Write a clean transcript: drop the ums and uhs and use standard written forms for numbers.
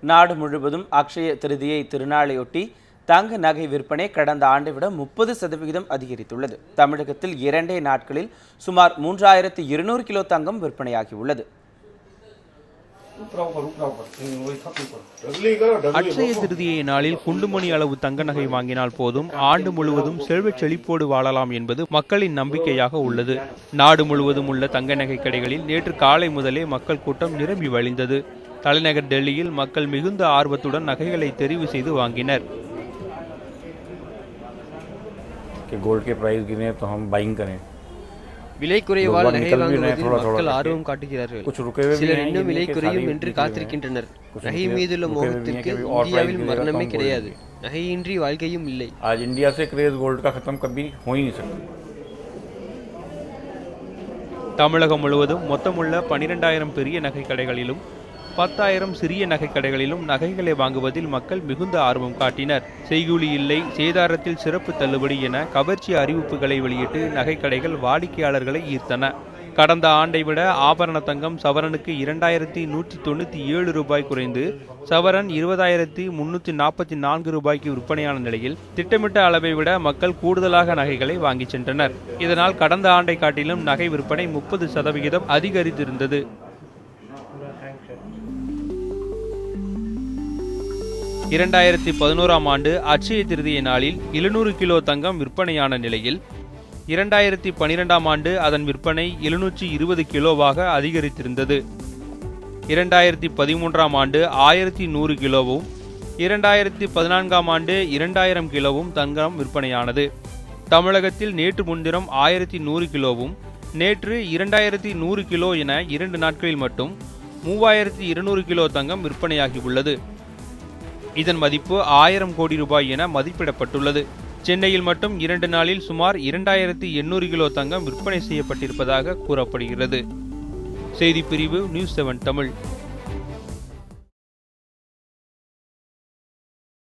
நாடு முழுவதும் அக்ஷய திருதியை திருநாளையொட்டி தங்க நகை விற்பனை கடந்த ஆண்டை விட 30% அதிகரித்துள்ளது. தமிழகத்தில் 2 நாட்களில் சுமார் 3200 கிலோ தங்கம் விற்பனையாகியுள்ளது. அட்சய திருதியை நாளில் குண்டுமணி அளவு தங்க நகை வாங்கினால் போதும் ஆண்டு முழுவதும் செல்வச் செழிப்போடு வாழலாம் என்பது மக்களின் நம்பிக்கையாக உள்ளது. நாடு முழுவதும் உள்ள தங்க நகை கடைகளில் நேற்று காலை முதலே மக்கள் கூட்டம் நிரம்பி வழிந்தது. தலைநகர் டெல்லியில் மக்கள் மிகுந்த ஆர்வத்துடன் நகைகளை தெரிவு செய்து வாங்கினர். விலை குறைவால் நகை வாங்குவதில் மக்கள் ஆர்வம் காட்டுகிறார்கள். சிலர் இன்னும் விலை குறையும் என்று காத்திருக்கின்றனர். நகை மீதுள்ள மோகத்திற்கு இந்தியாவில் மரணமே கிடையாது. நகையின்றி வாழ்க்கையும் இல்லை. தமிழகம் முழுவதும் மொத்தமுள்ள 12,000 பெரிய நகை கடைகளிலும் 10,000 சிறிய நகை கடைகளிலும் நகைகளை வாங்குவதில் மக்கள் மிகுந்த ஆர்வம் காட்டினர். செய்கூலி இல்லை, சேதாரத்தில் சிறப்பு தள்ளுபடி என கவர்ச்சி அறிவிப்புகளை வெளியிட்டு நகை கடைகள் வாடிக்கையாளர்களை ஈர்த்தன. கடந்த ஆண்டை விட ஆபரண தங்கம் சவரனுக்கு 2,197 ரூபாய் குறைந்து சவரன் 20,344 ரூபாய்க்கு விற்பனையான நிலையில் திட்டமிட்ட அளவை விட மக்கள் கூடுதலாக நகைகளை வாங்கி சென்றனர். இதனால் கடந்த ஆண்டை காட்டிலும் நகை விற்பனை 30% அதிகரித்திருந்தது. 2011ஆம் ஆண்டு அட்சய திருதியை நாளில் 700 கிலோ தங்கம் விற்பனையான நிலையில் 2012ஆம் ஆண்டு அதன் விற்பனை 720 கிலோவாக அதிகரித்திருந்தது. 2013ஆம் ஆண்டு 1100 கிலோவும் 2014ஆம் ஆண்டு 2000 கிலோவும் தங்கம் விற்பனையானது. தமிழகத்தில் நேற்று முன்தினம் 1100 கிலோவும் நேற்று 2100 கிலோ என 2 நாட்களில் மட்டும் 3200 கிலோ தங்கம் விற்பனையாகியுள்ளது. இதன் மதிப்பு 1000 கோடி ரூபாய் என மதிப்பிடப்பட்டுள்ளது. சென்னையில் மட்டும் 2 நாளில் சுமார் 2800 கிலோ தங்கம் விற்பனை செய்யப்பட்டிருப்பதாக கூறப்படுகிறது. செய்திப்பிரிவு நியூஸ் 7 தமிழ்.